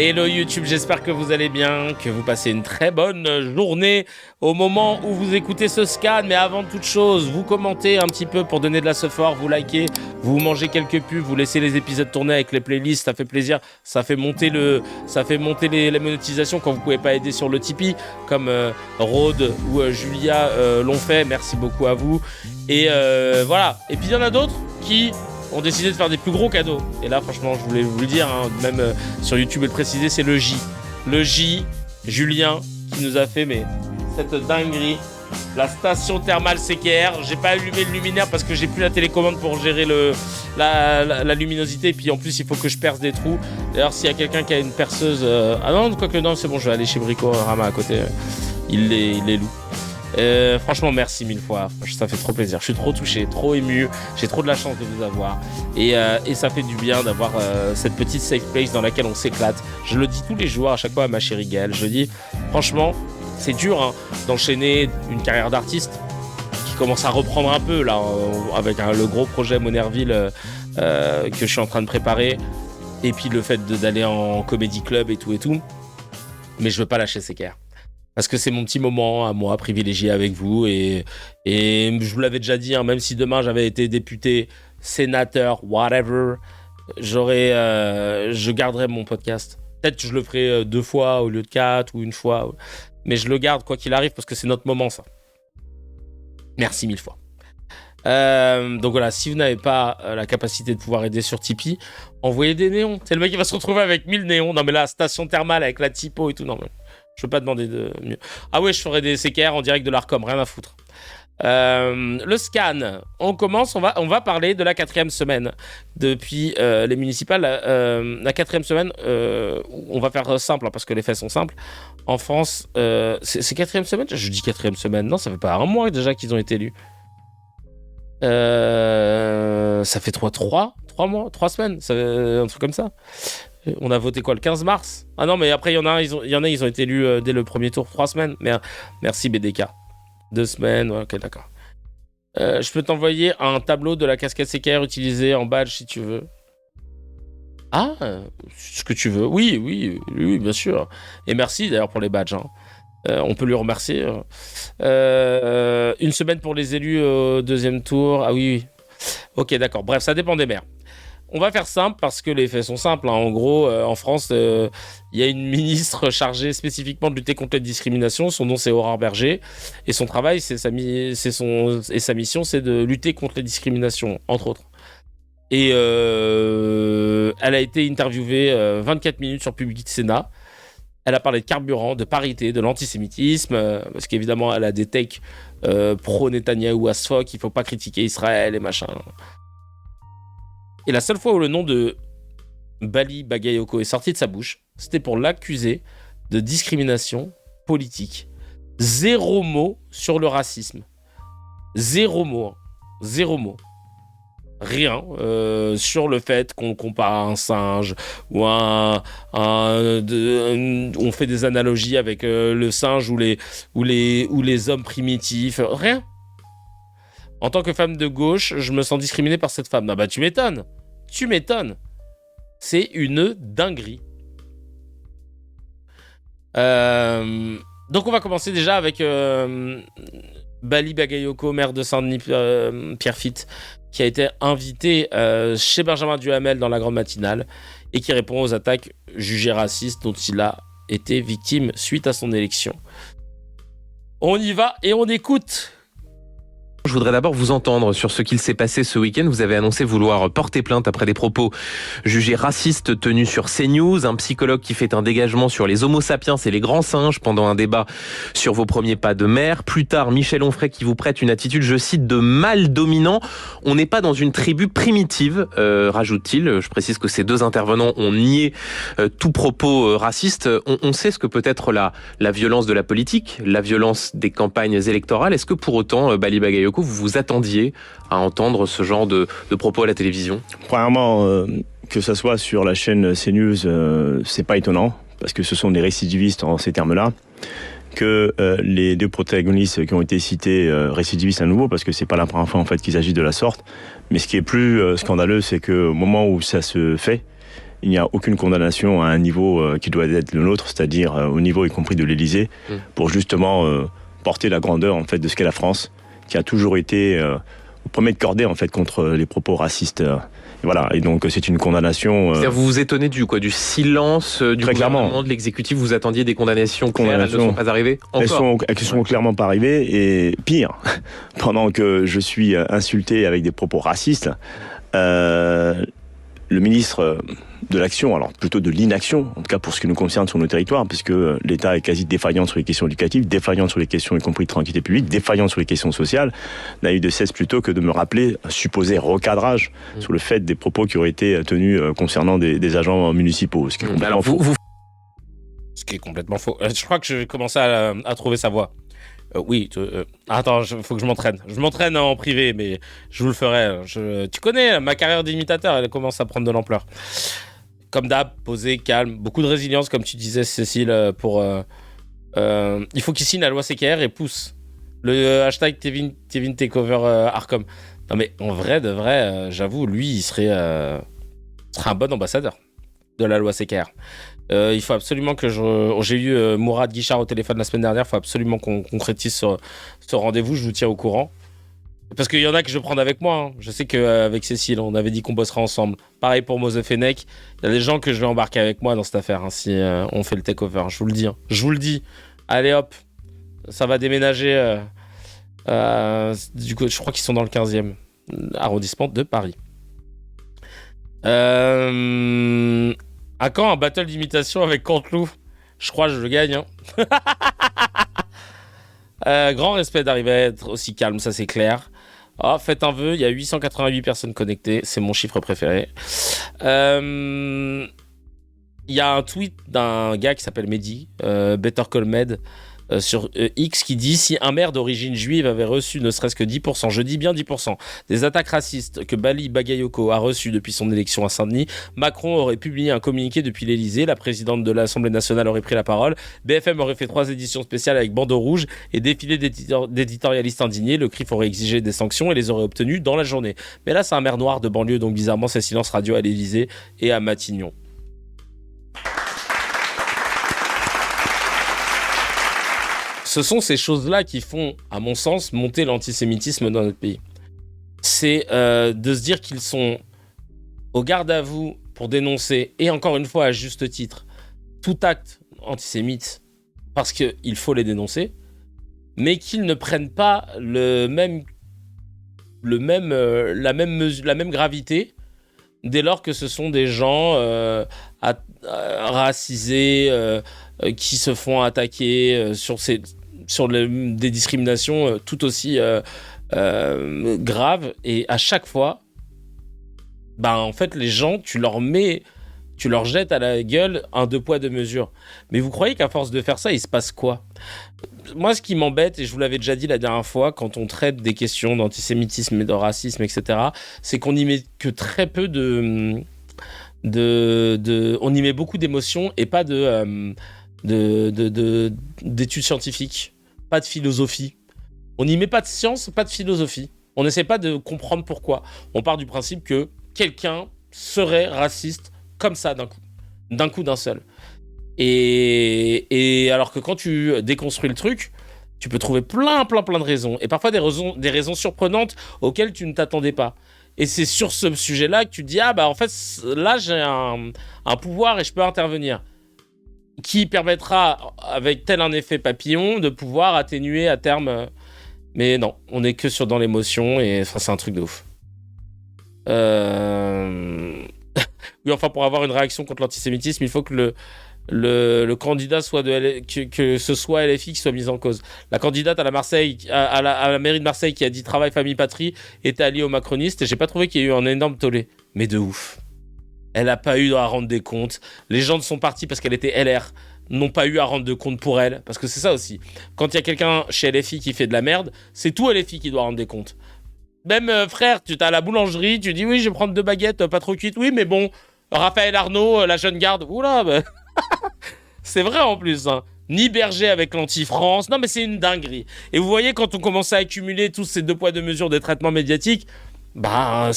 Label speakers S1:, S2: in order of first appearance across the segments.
S1: Hello YouTube, j'espère que vous allez bien, que vous passez une très bonne journée au moment où vous écoutez ce scan. Mais avant toute chose, vous commentez un petit peu pour donner de la support, vous likez, vous mangez quelques pubs, vous laissez les épisodes tourner avec les playlists, ça fait plaisir, ça fait monter les monétisations quand vous pouvez pas aider sur le Tipeee, comme Rode ou Julia l'ont fait. Merci beaucoup à vous. Et voilà. Et puis il y en a d'autres qui ont décidé de faire des plus gros cadeaux. Et là, franchement, je voulais vous le dire, hein, même sur YouTube et le préciser, c'est le J. Le J, Julien, qui nous a fait cette dinguerie. La station thermale CKR. J'ai pas allumé le luminaire parce que j'ai plus la télécommande pour gérer la luminosité. Et puis en plus, il faut que je perce des trous. D'ailleurs, s'il y a quelqu'un qui a une perceuse... Ah non, quoique non, c'est bon, je vais aller chez Brico Rama à côté. Il les loue. Franchement, merci 1000 fois. Ça fait trop plaisir. Je suis trop touché, trop ému. J'ai trop de la chance de vous avoir. Et ça fait du bien d'avoir cette petite safe place dans laquelle on s'éclate. Je le dis tous les jours, à chaque fois à ma chérie Gaëlle. Je dis, franchement, c'est dur d'enchaîner une carrière d'artiste qui commence à reprendre un peu là, avec le gros projet Monerville que je suis en train de préparer. Et puis le fait d'aller en comédie club et tout. Mais je veux pas lâcher CKR. Parce que c'est mon petit moment à moi, privilégié avec vous. Et je vous l'avais déjà dit, même si demain j'avais été député, sénateur, whatever, je garderai mon podcast. Peut-être que je le ferai 2 fois au lieu de 4 ou 1 fois. Mais je le garde quoi qu'il arrive parce que c'est notre moment, ça. Merci 1000 fois. Donc voilà, si vous n'avez pas la capacité de pouvoir aider sur Tipeee, envoyez des néons. C'est le mec qui va se retrouver avec 1000 néons. Non mais là, station thermale avec la typo et tout, non mais... Je peux pas demander de mieux. Ah ouais, je ferai des CKR en direct de l'Arcom, rien à foutre. Le scan, on commence, on va parler de la 4e semaine. Depuis les municipales, la 4e semaine, on va faire simple, parce que les faits sont simples. En France, c'est 4e semaine ? Je dis 4e semaine, non, ça fait pas un mois déjà qu'ils ont été élus. Ça fait 3 mois, 3 semaines, un truc comme ça. On a voté quoi, le 15 mars ? Ah non, mais après, il y en a, ils ont été élus dès le premier tour, 3 semaines. Mais, merci BDK. 2 semaines, ouais, ok, d'accord. Je peux t'envoyer un tableau de la casquette CKR utilisée en badge si tu veux. Ah, ce que tu veux. Oui, bien sûr. Et merci d'ailleurs pour les badges. On peut lui remercier. 1 semaine pour les élus au 2e tour. Ah oui. Ok, d'accord. Bref, ça dépend des maires. On va faire simple parce que les faits sont simples. En gros, en France, il y a une ministre chargée spécifiquement de lutter contre les discriminations. Son nom, c'est Aurore Berger. Et son travail, sa mission, c'est de lutter contre les discriminations, entre autres. Et elle a été interviewée 24 minutes sur Public Sénat. Elle a parlé de carburant, de parité, de l'antisémitisme, parce qu'évidemment, elle a des takes pro-Netanyahou as fuck. Il ne faut pas critiquer Israël et machin. Et la seule fois où le nom de Bali Bagayoko est sorti de sa bouche, c'était pour l'accuser de discrimination politique. 0 mot sur le racisme. 0 mot. 0 mot. Rien sur le fait qu'on compare un singe ou on fait des analogies avec le singe ou les hommes primitifs. Rien. En tant que femme de gauche, je me sens discriminée par cette femme. Ah bah tu m'étonnes. C'est une dinguerie. Donc on va commencer déjà avec Bali Bagayoko, maire de Saint-Denis, Pierrefitte, qui a été invité chez Benjamin Duhamel dans la grande matinale et qui répond aux attaques jugées racistes dont il a été victime suite à son élection. On y va et on écoute.
S2: Je voudrais d'abord vous entendre sur ce qu'il s'est passé ce week-end. Vous avez annoncé vouloir porter plainte après des propos jugés racistes tenus sur CNews. Un psychologue qui fait un dégagement sur les homo sapiens et les grands singes pendant un débat sur vos premiers pas de maire. Plus tard, Michel Onfray qui vous prête une attitude, je cite, de mâle dominant. On n'est pas dans une tribu primitive, rajoute-t-il. Je précise que ces 2 intervenants ont nié tout propos raciste. On sait ce que peut être la violence de la politique, la violence des campagnes électorales. Est-ce que pour autant, Bali Bagayoko, vous vous attendiez à entendre ce genre de propos à la télévision ?
S3: Premièrement, que ça soit sur la chaîne CNews, c'est pas étonnant, parce que ce sont des récidivistes en ces termes-là. Que les 2 protagonistes qui ont été cités récidivistes à nouveau, parce que c'est pas la première fois en fait qu'ils agissent de la sorte. Mais ce qui est plus scandaleux, c'est qu'au moment où ça se fait, il n'y a aucune condamnation à un niveau qui doit être le nôtre, c'est-à-dire au niveau y compris de l'Élysée, pour justement porter la grandeur en fait de ce qu'est la France, qui a toujours été au premier de cordée en fait contre les propos racistes. Et voilà, et donc c'est une condamnation.
S2: C'est-à-dire vous vous étonnez du silence du gouvernement, de l'exécutif, vous attendiez des condamnations claires, elles ne sont pas arrivées encore.
S3: Elles sont clairement pas arrivées, et pire, pendant que je suis insulté avec des propos racistes, le ministre de l'action, alors plutôt de l'inaction, en tout cas pour ce qui nous concerne sur nos territoires, puisque l'État est quasi défaillant sur les questions éducatives, défaillant sur les questions y compris de tranquillité publique, défaillant sur les questions sociales, n'a eu de cesse plutôt que de me rappeler un supposé recadrage sur le fait des propos qui auraient été tenus concernant des agents municipaux. Ce qui est complètement faux.
S1: Ce qui est complètement faux. Je crois que je vais commencer à trouver sa voix. Oui, attends, faut que je m'entraîne. Je m'entraîne en privé, mais je vous le ferai. Tu connais, ma carrière d'imitateur, elle commence à prendre de l'ampleur. Comme d'hab, posé, calme, beaucoup de résilience, comme tu disais, Cécile, il faut qu'il signe la loi CKR et pousse le hashtag Kevin Takeover Arcom. Non mais en vrai, de vrai, j'avoue, lui, il serait un bon ambassadeur de la loi CKR. Il faut absolument que j'ai eu Mourad Guichard au téléphone la semaine dernière. Il faut absolument qu'on concrétise ce rendez-vous. Je vous tiens au courant. Parce qu'il y en a que je vais prendre avec moi. Hein. Je sais qu'avec Cécile, on avait dit qu'on bosserait ensemble. Pareil pour Mose Fenech. Il y a des gens que je vais embarquer avec moi dans cette affaire. Hein, si on fait le takeover. Je vous le dis. Hein. Je vous le dis. Allez hop. Ça va déménager. Du coup, je crois qu'ils sont dans le 15e arrondissement de Paris. À quand un battle d'imitation avec Canteloup? Je crois que je le gagne. Hein. Grand respect d'arriver à être aussi calme, ça c'est clair. Oh, faites un vœu, il y a 888 personnes connectées, c'est mon chiffre préféré. Il y a un tweet d'un gars qui s'appelle Mehdi, Better Call Med, sur X qui dit: si un maire d'origine juive avait reçu ne serait-ce que 10%, je dis bien 10%, des attaques racistes que Bali Bagayoko a reçues depuis son élection à Saint-Denis, Macron aurait publié un communiqué depuis l'Elysée, la présidente de l'Assemblée nationale aurait pris la parole, BFM aurait fait 3 éditions spéciales avec bandeau rouge et défilé d'éditorialistes indignés, le CRIF aurait exigé des sanctions et les aurait obtenues dans la journée. Mais là c'est un maire noir de banlieue, donc bizarrement c'est silence radio à l'Elysée et à Matignon. Ce sont ces choses-là qui font, à mon sens, monter l'antisémitisme dans notre pays. C'est de se dire qu'ils sont au garde à vous pour dénoncer, et encore une fois à juste titre, tout acte antisémite, parce qu'il faut les dénoncer, mais qu'ils ne prennent pas la même gravité dès lors que ce sont des gens racisés qui se font attaquer sur des discriminations tout aussi graves, et à chaque fois en fait les gens tu leur jettes à la gueule un 2 poids 2 mesures. Mais vous croyez qu'à force de faire ça il se passe quoi? Moi ce qui m'embête, et je vous l'avais déjà dit la dernière fois, quand on traite des questions d'antisémitisme et de racisme etc., c'est qu'on y met que très peu on y met beaucoup d'émotions et pas d'études scientifiques, pas de philosophie. On n'y met pas de science, pas de philosophie. On n'essaie pas de comprendre pourquoi. On part du principe que quelqu'un serait raciste comme ça d'un coup d'un seul. Et alors que quand tu déconstruis le truc, tu peux trouver plein de raisons. Et parfois des raisons surprenantes auxquelles tu ne t'attendais pas. Et c'est sur ce sujet-là que tu te dis en fait là j'ai un pouvoir et je peux intervenir, qui permettra, avec tel un effet papillon, de pouvoir atténuer à terme. Mais non, on est que dans l'émotion, et c'est un truc de ouf. Oui, enfin, pour avoir une réaction contre l'antisémitisme, il faut que le candidat soit que ce soit LFI qui soit mis en cause. La candidate à la mairie de Marseille qui a dit travail, famille, patrie était alliée aux macronistes, et j'ai pas trouvé qu'il y ait eu un énorme tollé. Mais de ouf. Elle n'a pas eu à rendre des comptes. Les gens de son parti, parce qu'elle était LR, n'ont pas eu à rendre de comptes pour elle. Parce que c'est ça aussi. Quand il y a quelqu'un chez LFI qui fait de la merde, c'est tout LFI qui doit rendre des comptes. Même frère, tu es à la boulangerie, tu dis oui, je vais prendre 2 baguettes pas trop cuites. Oui, mais bon, Raphaël Arnaud, la jeune garde, oula, c'est vrai en plus. Hein. Ni Berger avec l'anti-France. Non, mais c'est une dinguerie. Et vous voyez, quand on commence à accumuler tous ces 2 poids 2 mesures de traitement médiatique, ça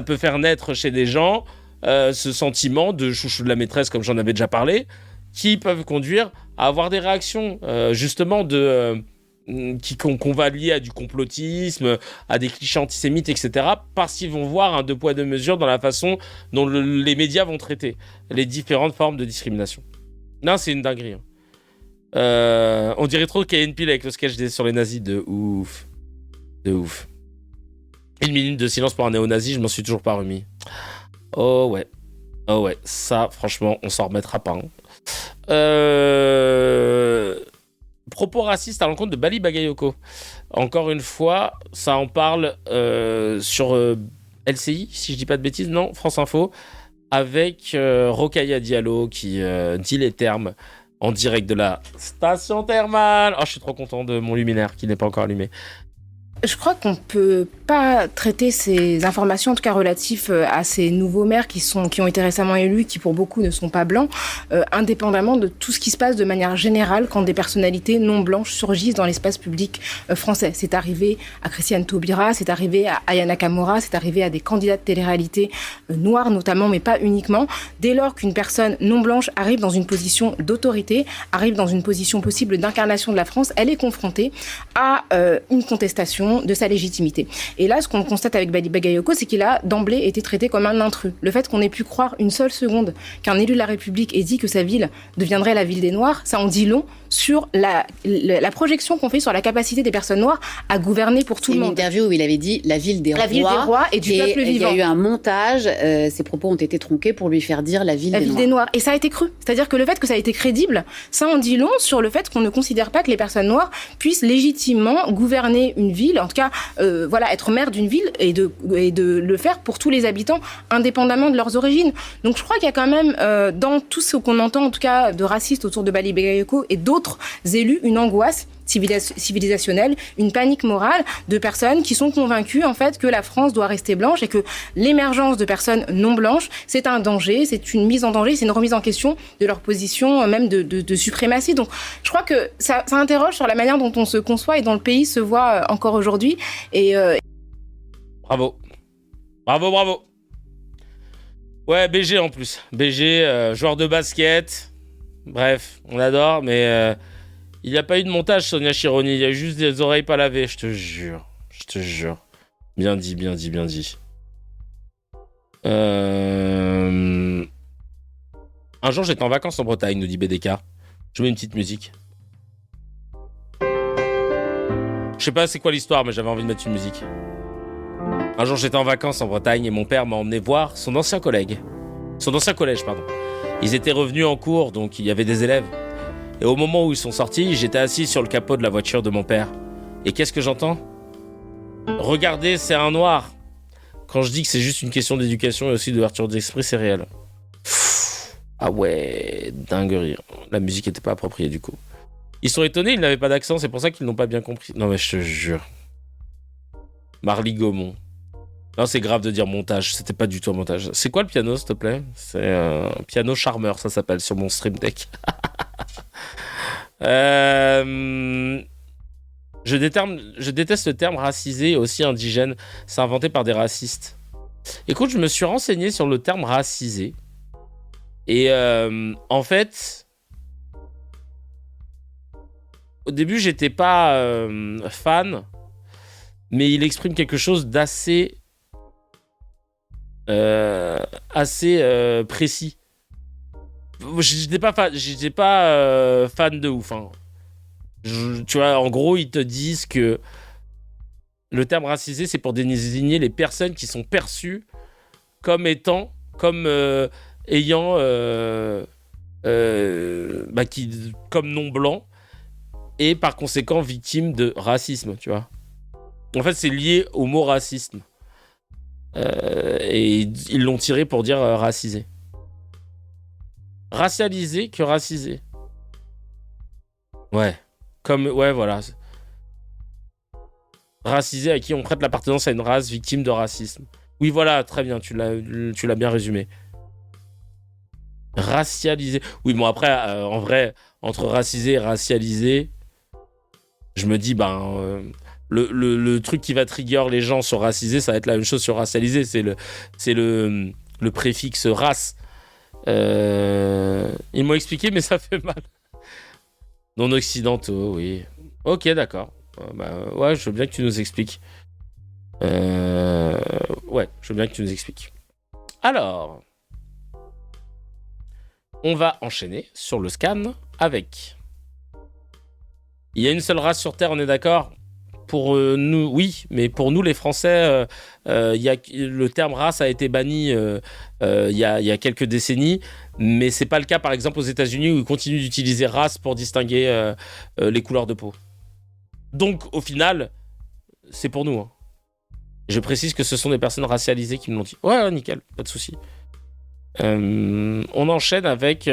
S1: peut faire naître chez des gens ce sentiment de chouchou de la maîtresse, comme j'en avais déjà parlé, qui peuvent conduire à avoir des réactions, justement, qu'on va lier à du complotisme, à des clichés antisémites, etc., parce qu'ils vont voir un deux poids deux mesures dans la façon dont les médias vont traiter les différentes formes de discrimination. Non, c'est une dinguerie. On dirait trop Kay & Peele avec le sketch sur les nazis, de ouf. De ouf. 1 minute de silence pour un néo-nazi, je m'en suis toujours pas remis. Oh ouais, ça, franchement, on s'en remettra pas. Propos racistes à l'encontre de Bali Bagayoko. Encore une fois, ça en parle sur LCI, si je dis pas de bêtises, non, France Info, avec Rokhaya Diallo qui dit les termes en direct de la station thermale. Oh, je suis trop content de mon luminaire qui n'est pas encore allumé.
S4: Je crois qu'on peut pas traiter ces informations, en tout cas relatives à ces nouveaux maires qui ont été récemment élus, qui pour beaucoup ne sont pas blancs, indépendamment de tout ce qui se passe de manière générale quand des personnalités non blanches surgissent dans l'espace public français. C'est arrivé à Christiane Taubira, c'est arrivé à Aya Nakamura, c'est arrivé à des candidats de télé-réalité noirs notamment, mais pas uniquement. Dès lors qu'une personne non blanche arrive dans une position d'autorité, arrive dans une position possible d'incarnation de la France, elle est confrontée à une contestation de sa légitimité. Et là, ce qu'on constate avec Bali Bagayoko, c'est qu'il a d'emblée été traité comme un intrus. Le fait qu'on ait pu croire une seule seconde qu'un élu de la République ait dit que sa ville deviendrait la ville des Noirs, ça en dit long sur la projection qu'on fait sur la capacité des personnes noires à gouverner pour tout le monde.
S5: C'est une interview où il avait dit la ville des
S4: rois et du peuple vivant.
S5: Il y a eu un montage, ses propos ont été tronqués pour lui faire dire la ville des Noirs.
S4: Et ça a été cru. C'est-à-dire que le fait que ça a été crédible, ça en dit long sur le fait qu'on ne considère pas que les personnes noires puissent légitimement gouverner une ville, en tout cas, être maire d'une ville et de le faire pour tous les habitants, indépendamment de leurs origines. Donc je crois qu'il y a quand même, dans tout ce qu'on entend, en tout cas, de racistes autour de Bali Bagayoko et d'autres élus, une angoisse civilisationnelle, une panique morale de personnes qui sont convaincues en fait que la France doit rester blanche et que l'émergence de personnes non blanches, c'est un danger, c'est une mise en danger, c'est une remise en question de leur position même de suprématie. Donc je crois que ça interroge sur la manière dont on se conçoit et dont le pays se voit encore aujourd'hui. Et
S1: Bravo. Ouais, BG en plus. BG, joueur de basket. Bref, on adore, mais il n'y a pas eu de montage, Sonia Chironi. Il y a eu juste des oreilles pas lavées, je te jure. Bien dit. Un jour, j'étais en vacances en Bretagne, nous dit BDK. Je mets une petite musique. Je sais pas c'est quoi l'histoire, mais j'avais envie de mettre une musique. Un jour, j'étais en vacances en Bretagne et mon père m'a emmené voir son ancien collège, pardon. Ils étaient revenus en cours, donc il y avait des élèves. Et au moment où ils sont sortis, j'étais assis sur le capot de la voiture de mon père. Et qu'est-ce que j'entends ? Regardez, c'est un noir. Quand je dis que c'est juste une question d'éducation et aussi d'ouverture d'esprit, c'est réel. Ah ouais, dinguerie. La musique n'était pas appropriée du coup. Ils sont étonnés, ils n'avaient pas d'accent, c'est pour ça qu'ils n'ont pas bien compris. Non mais je te jure. Marly Gaumont. Non, c'est grave de dire montage, c'était pas du tout un montage. C'est quoi le piano, s'il te plaît ? C'est un piano charmeur, ça s'appelle, sur mon Stream Deck. Je déteste le terme racisé et aussi indigène. C'est inventé par des racistes. Écoute, je me suis renseigné sur le terme racisé. Et en fait, au début, j'étais pas fan, mais il exprime quelque chose d'assez précis. J'étais pas fan de ouf. Hein. Tu vois, en gros, ils te disent que le terme racisé, c'est pour désigner les personnes qui sont perçues comme ayant, comme non blancs et par conséquent victimes de racisme, tu vois. En fait, c'est lié au mot racisme. Et ils l'ont tiré pour dire racisé. Racialisé que racisé. Ouais. Ouais, voilà. Racisé à qui on prête l'appartenance à une race victime de racisme. Oui, voilà, très bien, tu l'as bien résumé. Racialisé. Oui, bon, après, en vrai, entre racisé et racialisé, je me dis, le truc qui va trigger les gens sur racisé, ça va être la même chose sur racialisé. C'est le le préfixe race. Ils m'ont expliqué, mais ça fait mal. Non occidentaux, oui. Ok, d'accord. Ouais, je veux bien que tu nous expliques. Ouais, je veux bien que tu nous expliques. Alors, on va enchaîner sur le scan avec... Il y a une seule race sur Terre, on est d'accord ? Pour nous, oui, mais pour nous, les Français, le terme race a été banni il y a quelques décennies, mais c'est pas le cas, par exemple, aux États-Unis où ils continuent d'utiliser race pour distinguer les couleurs de peau. Donc, au final, c'est pour nous. Hein. Je précise que ce sont des personnes racialisées qui me l'ont dit. Ouais, nickel, pas de souci. On enchaîne avec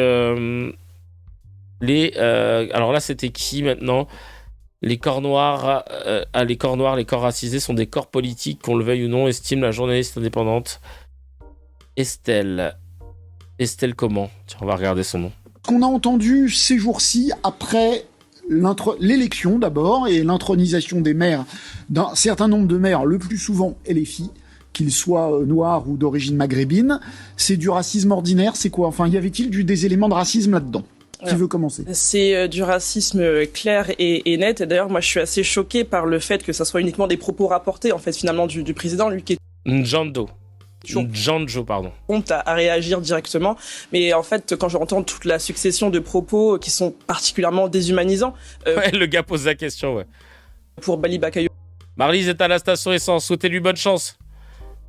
S1: les... alors là, c'était qui maintenant ? Les corps noirs, les corps racisés sont des corps politiques, qu'on le veuille ou non, estime la journaliste indépendante Estelle. Estelle comment ? Tiens, on va regarder son nom.
S6: Ce qu'on a entendu ces jours-ci, après l'élection d'abord, et l'intronisation des maires, d'un certain nombre de maires, le plus souvent LFI, qu'ils soient noirs ou d'origine maghrébine, c'est du racisme ordinaire, c'est quoi ? Enfin, y avait-il des éléments de racisme là-dedans ? Qui veut commencer ?
S7: C'est du racisme clair et net. Et d'ailleurs, moi, je suis assez choquée par le fait que ça soit uniquement des propos rapportés, en fait, finalement, du président, lui qui est...
S1: Njanjo, pardon.
S7: Honte à réagir directement. Mais en fait, quand j'entends toute la succession de propos qui sont particulièrement déshumanisants...
S1: Ouais, le gars pose la question, ouais.
S7: Pour Bali Bakayoko.
S1: Marlise est à la station essence. Souhaitez-lui bonne chance.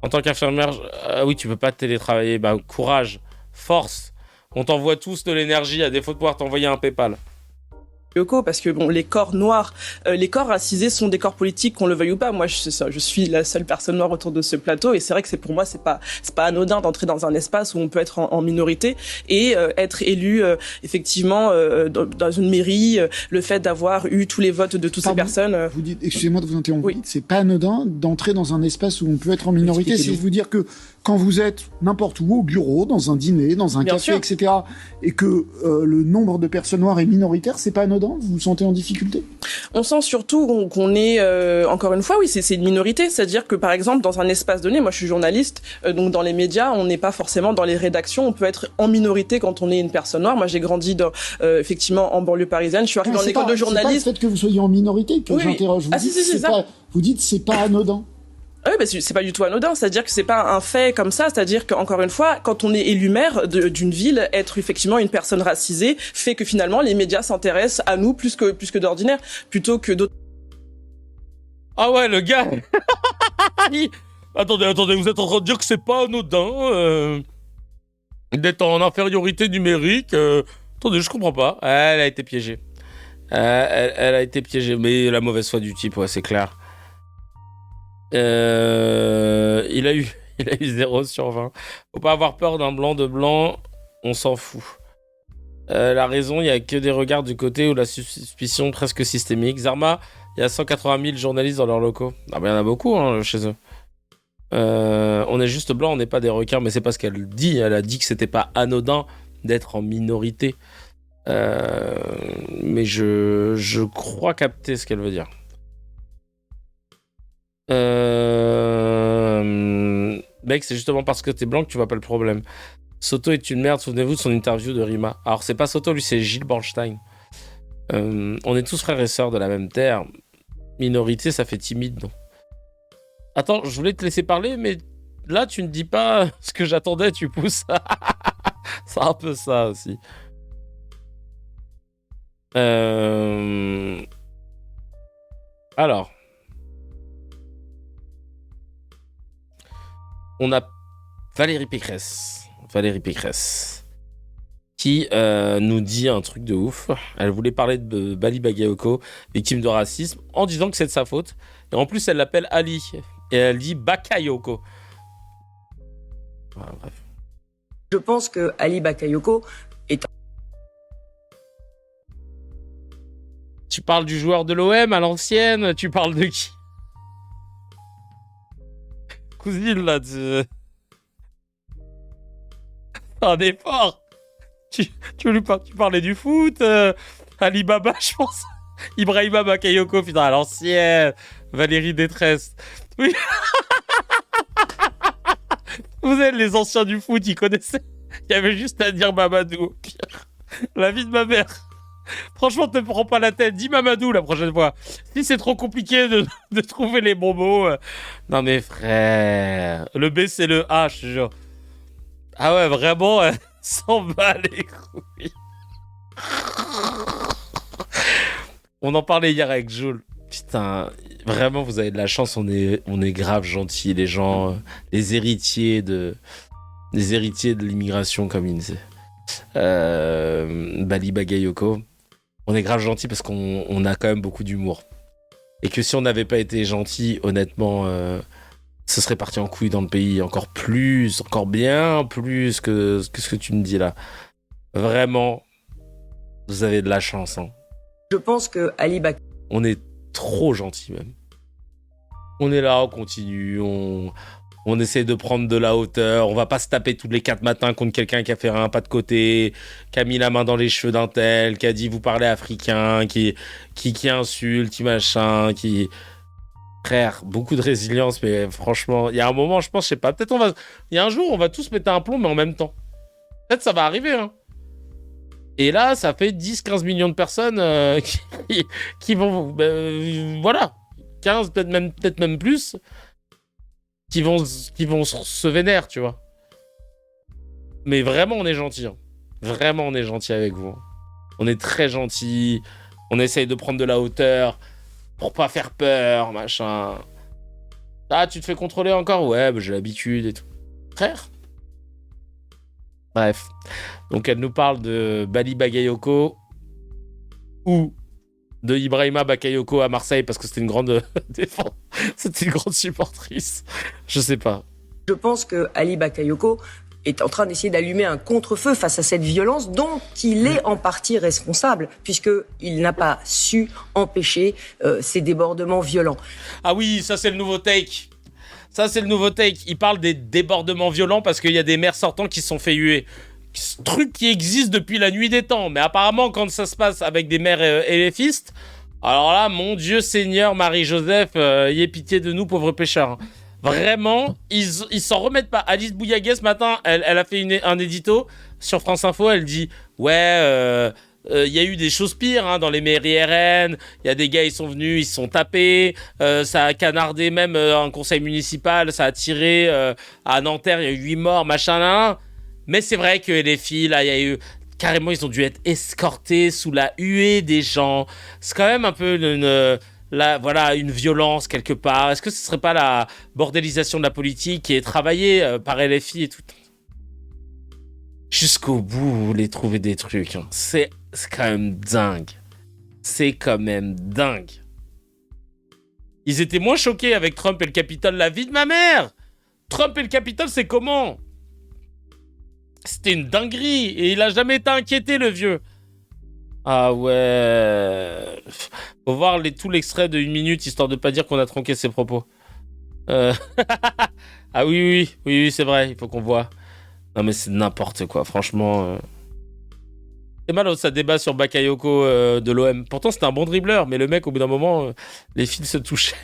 S1: En tant qu'infirmière, oui, tu peux pas télétravailler. Bah, courage, force. On t'envoie tous de l'énergie à défaut de pouvoir t'envoyer un PayPal.
S7: Parce que bon, les corps noirs, les corps racisés sont des corps politiques, qu'on le veuille ou pas. Moi, je suis la seule personne noire autour de ce plateau, et c'est vrai que pour moi, c'est pas anodin d'entrer dans un espace où on peut être en minorité et être élu effectivement dans une mairie. Le fait d'avoir eu tous les votes de toutes ces personnes.
S6: Vous dites, excusez-moi de vous interrompre.
S7: Oui.
S6: C'est pas anodin d'entrer dans un espace où on peut être en minorité. C'est vous dire que quand vous êtes n'importe où, au bureau, dans un dîner, dans un café, etc., et que le nombre de personnes noires est minoritaire, c'est pas anodin ? Vous vous sentez en difficulté ?
S7: On sent surtout qu'on est, encore une fois, oui, c'est une minorité. C'est-à-dire que, par exemple, dans un espace donné, moi je suis journaliste, donc dans les médias, on n'est pas forcément dans les rédactions, on peut être en minorité quand on est une personne noire. Moi j'ai grandi effectivement en banlieue parisienne, je suis arrivée en école de journalisme.
S6: C'est pas le fait que vous soyez en minorité que j'interroge. Vous dites c'est pas anodin.
S7: Oui, mais c'est pas du tout anodin, c'est-à-dire que c'est pas un fait comme ça, c'est-à-dire qu'encore une fois, quand on est élu maire d'une ville, être effectivement une personne racisée fait que finalement les médias s'intéressent à nous plus que d'ordinaire, plutôt que d'autres.
S1: Ah ouais, le gars. Attendez, vous êtes en train de dire que c'est pas anodin d'être en infériorité numérique Attendez, je comprends pas. Elle a été piégée. Elle a été piégée, mais la mauvaise foi du type, ouais, c'est clair. Il a eu 0 sur 20. Faut pas avoir peur d'un blanc de blanc, on s'en fout. La raison, il y a que des regards du côté où la suspicion presque systémique. Zarma, il y a 180 000 journalistes dans leurs locaux. Ah ben, il y en a beaucoup chez eux. On est juste blanc, on n'est pas des requins, mais c'est pas ce qu'elle dit. Elle a dit que c'était pas anodin d'être en minorité. Mais je crois capter ce qu'elle veut dire. Mec, c'est justement parce que t'es blanc que tu vois pas le problème. Soto est une merde, souvenez-vous de son interview de Rima. Alors c'est pas Soto, lui c'est Gilles Bornstein. On est tous frères et sœurs de la même terre. Minorité, ça fait timide, non? Attends, je voulais te laisser parler, mais là tu ne dis pas ce que j'attendais, tu pousses. C'est un peu ça aussi. Alors. On a Valérie Pécresse, qui nous dit un truc de ouf. Elle voulait parler de Bali Bakayoko, victime de racisme, en disant que c'est de sa faute. Et en plus, elle l'appelle Ali. Et elle dit Bakayoko. Voilà, bref.
S8: Je pense que Ali Bakayoko est...
S1: Tu parles du joueur de l'OM à l'ancienne? Tu parles de qui? Cousine, là, un effort. Tu parlais du foot, Alibaba, je pense. Ibrahima Bakayoko, putain, à l'ancienne. Valérie Détresse. Oui. Vous êtes les anciens du foot, ils connaissaient. Il y avait juste à dire Mamadou, au pire. La vie de ma mère. Franchement, te prends pas la tête. Dis Mamadou la prochaine fois. Si c'est trop compliqué de trouver les bons mots. Non mais frère. Le B, c'est le A, je te jure. Ah ouais, vraiment, s'en bat les couilles. On en parlait hier avec Jules. Putain, vraiment, vous avez de la chance. On est grave gentils, les gens, les héritiers de l'immigration, comme il disait. Bali Bagayoko. On est grave gentils parce qu'on a quand même beaucoup d'humour. Et que si on n'avait pas été gentils, honnêtement, ce serait parti en couille dans le pays encore bien plus que ce que tu me dis là. Vraiment, vous avez de la chance. Hein.
S8: Je pense que Ali Bakayoko...
S1: On est trop gentils même. On est là, on continue, on essaie de prendre de la hauteur. On va pas se taper tous les 4 matins contre quelqu'un qui a fait un pas de côté, qui a mis la main dans les cheveux d'un tel, qui a dit vous parlez africain, qui insulte, qui machin, qui... Frère, beaucoup de résilience, mais franchement, il y a un moment, je pense, je sais pas, peut-être il y a un jour, on va tous péter un plomb, mais en même temps. Peut-être ça va arriver, hein. Et là, ça fait 10-15 millions de personnes qui vont... voilà. 15, peut-être même plus, qui vont se vénérer, tu vois. Mais vraiment, on est gentils. Hein. Vraiment, on est gentils avec vous. On est très gentils. On essaye de prendre de la hauteur pour pas faire peur, machin. Ah, tu te fais contrôler encore? Ouais, bah, j'ai l'habitude et tout. Frère. Bref. Donc, elle nous parle de Bali Bagayoko ou de Ibrahima Bakayoko à Marseille parce que c'était une grande défense. C'était une grande supportrice. Je sais pas.
S8: Je pense que Ali Bakayoko est en train d'essayer d'allumer un contre-feu face à cette violence dont il est en partie responsable, puisqu'il n'a pas su empêcher ces débordements violents.
S1: Ah oui, ça c'est le nouveau take. Ça c'est le nouveau take. Il parle des débordements violents parce qu'il y a des maires sortants qui se sont fait huer. Ce truc qui existe depuis la nuit des temps. Mais apparemment, quand ça se passe avec des maires éléfistes, alors là, mon Dieu Seigneur, Marie-Joseph, ayez pitié de nous, pauvres pécheurs. Vraiment, ils s'en remettent pas. Alice Bouillaguet, ce matin, elle a fait un édito sur France Info. Elle dit « Ouais, y a eu des choses pires hein, dans les mairies RN. Il y a des gars, ils sont venus, ils se sont tapés. Ça a canardé même un conseil municipal. Ça a tiré à Nanterre. Il y a eu 8 morts, machin là. Mais c'est vrai que les filles, là, il y a eu... Carrément, ils ont dû être escortés sous la huée des gens. C'est quand même un peu une violence quelque part. Est-ce que ce serait pas la bordélisation de la politique qui est travaillée par LFI et tout? Jusqu'au bout, vous voulez trouver des trucs. Hein. C'est quand même dingue. C'est quand même dingue. Ils étaient moins choqués avec Trump et le Capitole. La vie de ma mère! Trump et le Capitole, c'est comment? C'était une dinguerie. Et il a jamais été inquiété, le vieux. Ah ouais. Faut voir tout l'extrait de 1 minute, histoire de pas dire qu'on a tronqué ses propos. Ah oui, c'est vrai. Il faut qu'on voit. Non mais c'est n'importe quoi, franchement. C'est mal, ça débat sur Bakayoko de l'OM. Pourtant, c'était un bon dribbleur, mais le mec, au bout d'un moment, les fils se touchaient.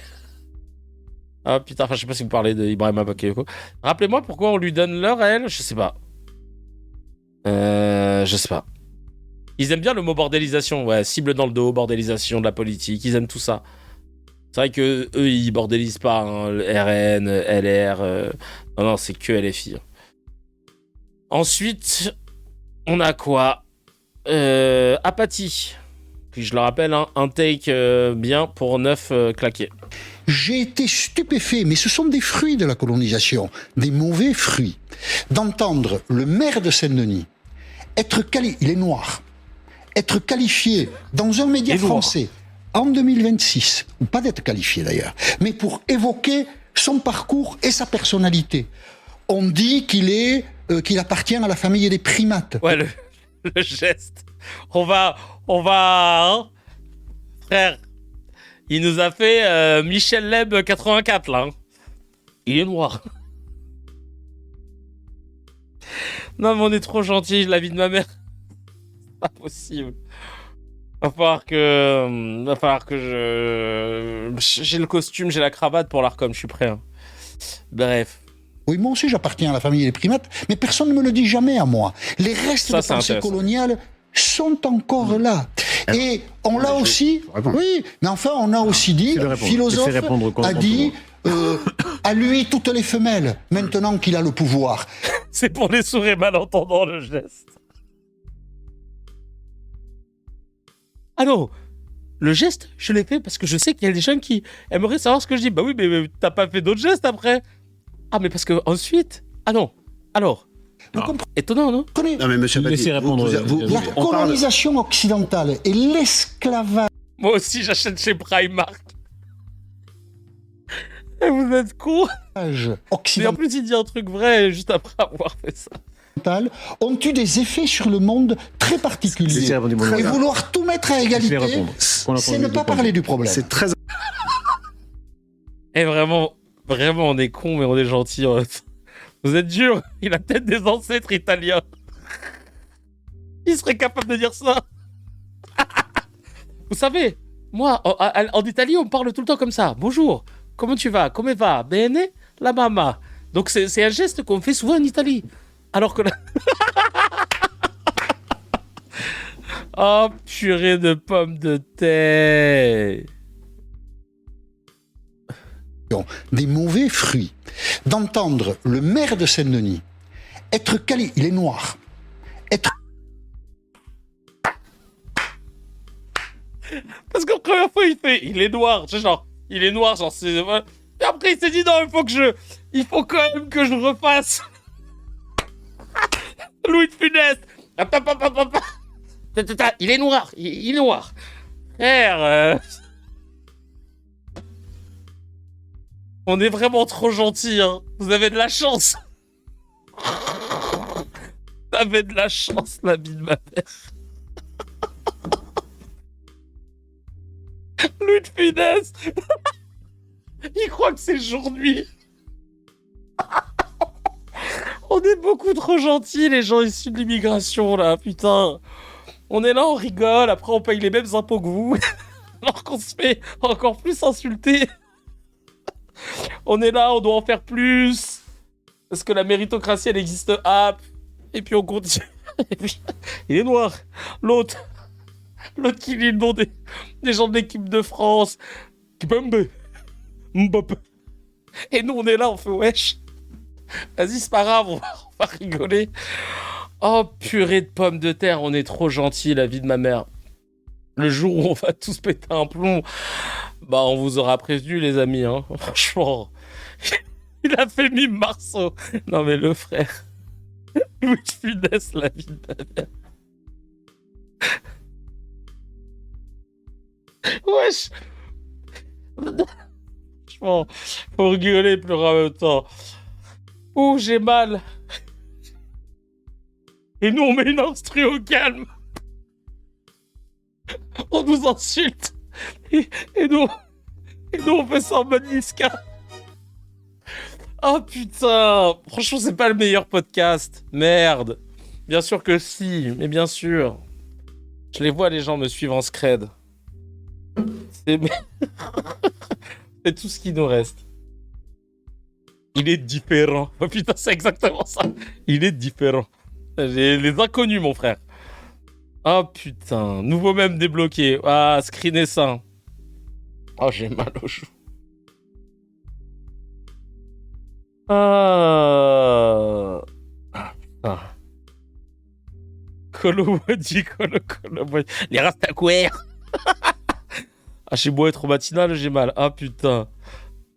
S1: Ah putain, je sais pas si vous parlez d'Ibrahima Bakayoko. Rappelez-moi pourquoi on lui donne l'heure à elle, je sais pas. Je sais pas. Ils aiment bien le mot bordélisation, ouais, cible dans le dos, bordélisation de la politique, ils aiment tout ça. C'est vrai que eux ils bordélisent pas, hein, RN, LR, non, c'est que LFI. Ensuite, on a quoi? Apathie. Puis je le rappelle, hein, un take bien pour 9 claqués.
S9: J'ai été stupéfait, mais ce sont des fruits de la colonisation, des mauvais fruits, d'entendre le maire de Saint-Denis il est noir, être qualifié dans un média français en 2026, ou pas d'être qualifié d'ailleurs, mais pour évoquer son parcours et sa personnalité. On dit qu'il appartient à la famille des primates.
S1: Ouais, le geste. On va, hein. Frère, il nous a fait Michel Leb 84 là. Hein. Il est noir. Non mais on est trop gentils, la vie de ma mère. C'est pas possible. Va falloir que j'ai le costume, j'ai la cravate pour l'Arcom, je suis prêt. Hein. Bref.
S9: Oui, moi aussi j'appartiens à la famille des primates, mais personne ne me le dit jamais à moi. Les restes de pensée coloniale sont encore là. Et on l'a aussi... Oui, mais enfin on a aussi dit, le philosophe a dit... à lui toutes les femelles, maintenant qu'il a le pouvoir.
S1: C'est pour les sourds et malentendants le geste. Ah non, le geste, je l'ai fait parce que je sais qu'il y a des gens qui aimeraient savoir ce que je dis. Bah oui, mais t'as pas fait d'autres gestes après. Ah, mais parce que ensuite... Ah non, alors... Étonnant, non?
S10: Non, mais monsieur Paty,
S9: la colonisation occidentale et l'esclavage...
S1: Moi aussi, j'achète chez Primark. Et vous êtes con. Mais en plus, il dit un truc vrai juste après avoir fait ça.
S9: Ont eu des effets sur le monde très particuliers. Et vouloir tout mettre à égalité, c'est ne pas parler du problème.
S10: C'est très...
S1: Et vraiment, on est con, mais on est gentil. Vous êtes dur. Il a peut-être des ancêtres italiens. Il serait capable de dire ça. Vous savez, moi, en Italie, on parle tout le temps comme ça. Bonjour. Comment tu vas? Come va? Bene? La mamma. Donc c'est un geste qu'on fait souvent en Italie. Alors que là... Oh, purée de pommes de terre.
S9: Des mauvais fruits. D'entendre le maire de Saint-Denis être qualifié... Il est noir.
S1: Parce que la première fois, il est noir. C'est genre... Il est noir, genre c'est... Et après, il s'est dit, non, il faut quand même que je refasse. Louis de Funès. Il est noir, il est noir. Frère, on est vraiment trop gentils, hein. Vous avez de la chance. Vous avez de la chance, la vie de ma mère. Louis de Funès. Il croit que c'est jour-nuit. On est beaucoup trop gentils, les gens issus de l'immigration, là, putain. On est là, on rigole, après on paye les mêmes impôts que vous. Alors qu'on se fait encore plus insulter. On est là, on doit en faire plus. Parce que la méritocratie, elle existe. Et puis on continue. Et puis, il est noir. L'autre qui lit le nom des gens de l'équipe de France. Kipembe. Mbop. Et nous, on est là, on fait wesh. Vas-y, c'est pas grave, on va rigoler. Oh, purée de pommes de terre, on est trop gentils, la vie de ma mère. Le jour où on va tous péter un plomb, bah, on vous aura prévenu, les amis, hein. Franchement, il a fait mime Marceau. Non, mais le frère. Louis de Funès, la vie de ma mère. Wesh. Franchement, faut rigoler et pleurer en même temps. Ouh, j'ai mal. Et nous, on met une instru au calme. On nous insulte. Et nous, on fait ça en mode Niska. Oh putain. Franchement, c'est pas le meilleur podcast. Merde. Bien sûr que si, mais bien sûr. Je les vois, les gens me suivent en scred. C'est tout ce qui nous reste. Il est différent. Oh putain, c'est exactement ça. Il est différent. J'ai les inconnus, mon frère. Oh putain. Nouveau mème débloqué. Ah, screener ça. Oh, j'ai mal aux joues. Ah putain. Colo Wadi, Colo Wadi. Les rastaquaires. Ah, j'ai beau être au matinal, j'ai mal. Ah putain.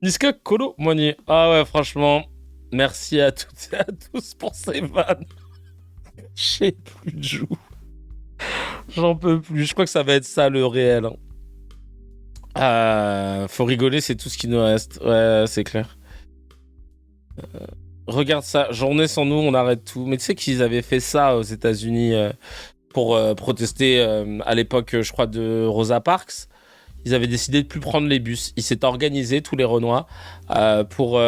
S1: Niska Colo Moigné. Ah ouais, franchement, merci à toutes et à tous pour ces vannes. J'ai plus de joues. J'en peux plus. Je crois que ça va être ça le réel. Faut rigoler, c'est tout ce qui nous reste. Ouais, c'est clair. Regarde ça, journée sans nous, on arrête tout. Mais tu sais qu'ils avaient fait ça aux États-Unis pour protester à l'époque, je crois, de Rosa Parks. Ils avaient décidé de plus prendre les bus. Ils s'étaient organisés, tous les Renois, pour,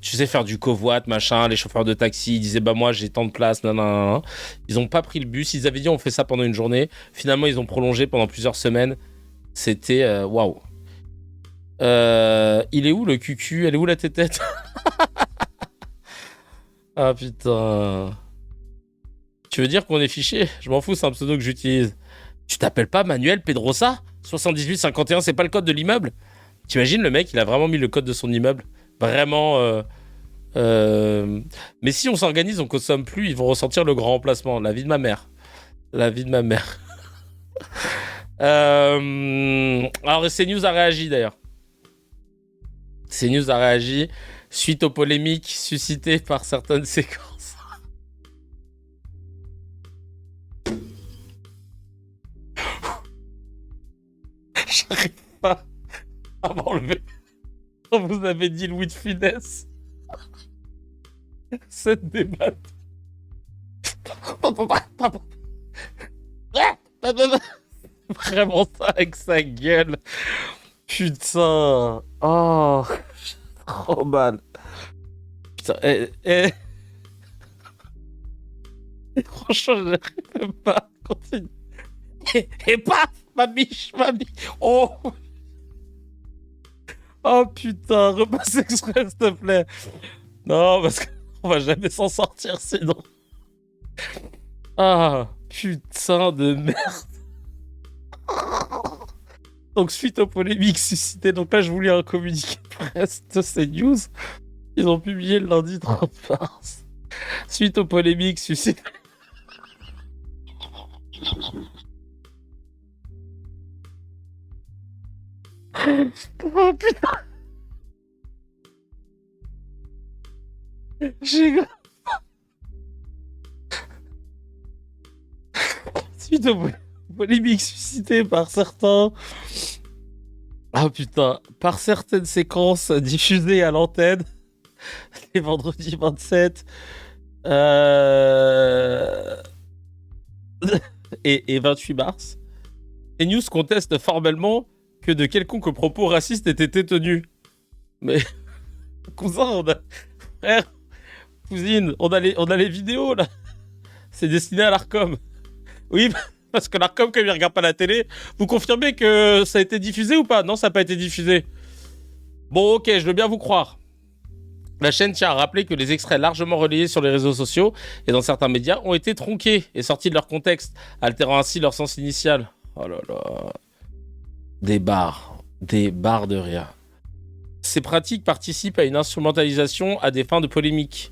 S1: tu sais, faire du covoit, machin. Les chauffeurs de taxi, ils disaient, bah moi, j'ai tant de place, nanana. Ils n'ont pas pris le bus. Ils avaient dit, on fait ça pendant une journée. Finalement, ils ont prolongé pendant plusieurs semaines. C'était, waouh. Il est où le cucu? Elle est où la tétette? Ah putain. Tu veux dire qu'on est fiché? Je m'en fous, c'est un pseudo que j'utilise. Tu t'appelles pas Manuel Pedrosa? 7851, c'est pas le code de l'immeuble? T'imagines, le mec, il a vraiment mis le code de son immeuble. Vraiment. Mais si on s'organise, on consomme plus, ils vont ressentir le grand remplacement. La vie de ma mère. La vie de ma mère. Alors, CNews a réagi d'ailleurs. CNews a réagi suite aux polémiques suscitées par certaines séquences. J'arrive pas à m'enlever. Vous avez dit Louis de Funès. Cette débat. Vraiment ça avec sa gueule. Putain. Oh. Trop mal. Putain. Franchement, je n'arrive pas à continuer. Et paf, ma biche. Oh. Oh putain, repasse exprès s'il te plaît. Non, parce qu'on va jamais s'en sortir sinon. Ah, putain de merde. Donc, suite aux polémiques suscitées, donc là, je voulais un communiqué presse de CNews. Ils ont publié le lundi 30 mars. Suite aux polémiques suscitées. Oh putain. J'ai... Suite aux polémiques suscitées par certains... Ah putain, par certaines séquences diffusées à l'antenne les vendredis 27 et 28 mars, CNews conteste formellement que de quelconques propos racistes aient été tenus. Mais cousin, frère, cousine, on a les vidéos là. C'est destiné à l'Arcom. Oui, parce que l'Arcom, quand il regarde pas la télé, vous confirmez que ça a été diffusé ou pas? Non, ça n'a pas été diffusé. Bon, ok, je veux bien vous croire. La chaîne tient à rappeler que les extraits largement relayés sur les réseaux sociaux et dans certains médias ont été tronqués et sortis de leur contexte, altérant ainsi leur sens initial. Oh là là. Des barres de rire. Ces pratiques participent à une instrumentalisation à des fins polémiques.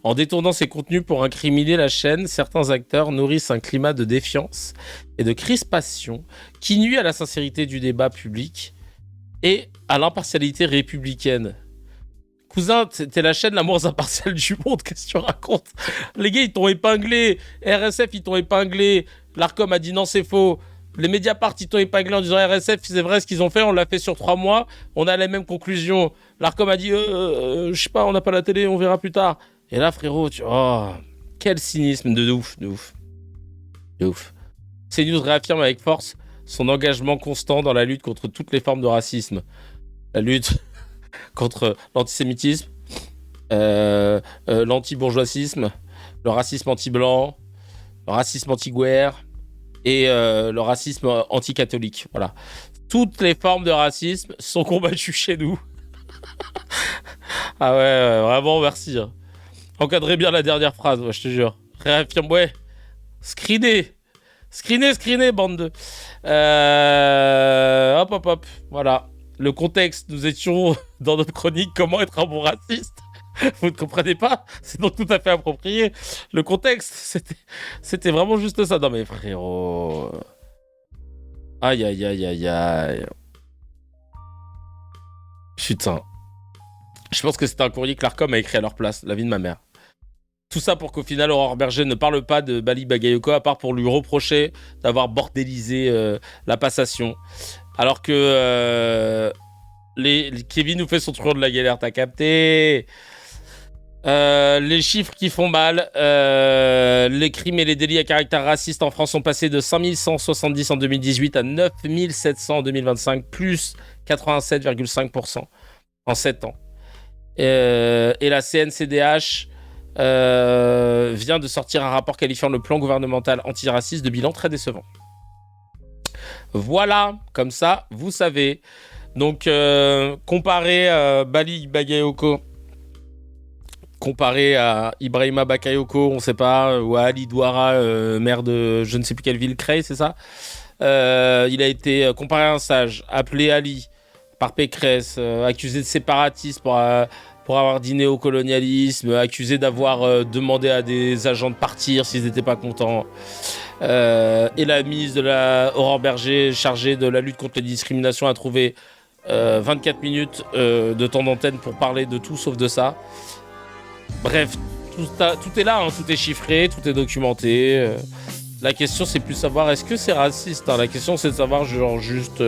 S1: En détournant ces contenus pour incriminer la chaîne, certains acteurs nourrissent un climat de défiance et de crispation qui nuit à la sincérité du débat public et à l'impartialité républicaine. Cousin, t'es la chaîne la moins impartiale du monde, qu'est-ce que tu racontes? Les gars, ils t'ont épinglé. RSF, ils t'ont épinglé. L'Arcom a dit non, c'est faux. Les Mediapart, ils t'ont épinglé en disant RSF, c'est vrai ce qu'ils ont fait, on l'a fait sur 3 mois, on a les mêmes conclusions. L'Arcom a dit, je sais pas, on n'a pas la télé, on verra plus tard. Et là, frérot, quel cynisme de ouf. CNews réaffirme avec force son engagement constant dans la lutte contre toutes les formes de racisme. La lutte contre l'antisémitisme, l'anti-bourgeoisisme, le racisme anti-blanc, le racisme anti-guerre, et le racisme anti-catholique. Voilà. Toutes les formes de racisme sont combattues chez nous. Ah ouais, vraiment, merci. Encadrez bien la dernière phrase, je te jure. Réaffirme, ouais. Screenez, bande de... Hop. Voilà. Le contexte, nous étions dans notre chronique « Comment être un bon raciste ?» Vous ne comprenez pas? C'est donc tout à fait approprié. Le contexte, c'était vraiment juste ça. Non mais frérot... Aïe. Putain. Je pense que c'était un courrier que l'Arcom a écrit à leur place, la vie de ma mère. Tout ça pour qu'au final, Aurore Berger ne parle pas de Bali Bagayoko, à part pour lui reprocher d'avoir bordélisé la passation. Alors que Kevin nous fait son tour de la galère, t'as capté? Les chiffres qui font mal, les crimes et les délits à caractère raciste en France sont passés de 5170 en 2018 à 9700 en 2025, plus 87,5% en 7 ans. Et la CNCDH vient de sortir un rapport qualifiant le plan gouvernemental antiraciste de bilan très décevant. Voilà, comme ça, vous savez. Donc, comparer Bali Bagayoko comparé à Ibrahima Bakayoko, on ne sait pas, ou à Ali Douara, maire de je ne sais plus quelle ville, Creil, c'est ça. Il a été comparé à un sage, appelé Ali par Pécresse, accusé de séparatisme pour avoir dit néocolonialisme, accusé d'avoir demandé à des agents de partir s'ils n'étaient pas contents. Et la ministre Aurore Berger, chargée de la lutte contre les discriminations, a trouvé 24 minutes de temps d'antenne pour parler de tout sauf de ça. Bref, tout est là, hein, tout est chiffré, tout est documenté. La question, c'est plus savoir est-ce que c'est raciste, hein. La question, c'est de savoir genre juste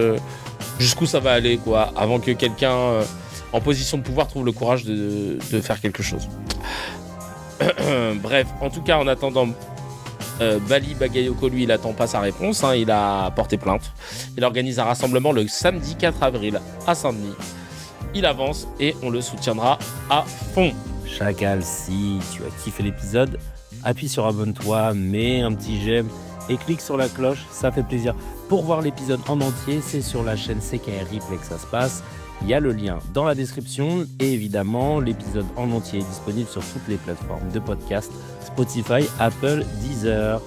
S1: jusqu'où ça va aller, quoi, avant que quelqu'un en position de pouvoir trouve le courage de faire quelque chose. Bref, en tout cas, en attendant, Bali Bagayoko, lui, il attend pas sa réponse, hein, il a porté plainte. Il organise un rassemblement le samedi 4 avril à Saint-Denis. Il avance et on le soutiendra à fond.
S10: Chacal, si tu as kiffé l'épisode, appuie sur abonne-toi, mets un petit j'aime et clique sur la cloche, ça fait plaisir. Pour voir l'épisode en entier, c'est sur la chaîne CKR Replay que ça se passe. Il y a le lien dans la description et évidemment, l'épisode en entier est disponible sur toutes les plateformes de podcast, Spotify, Apple, Deezer.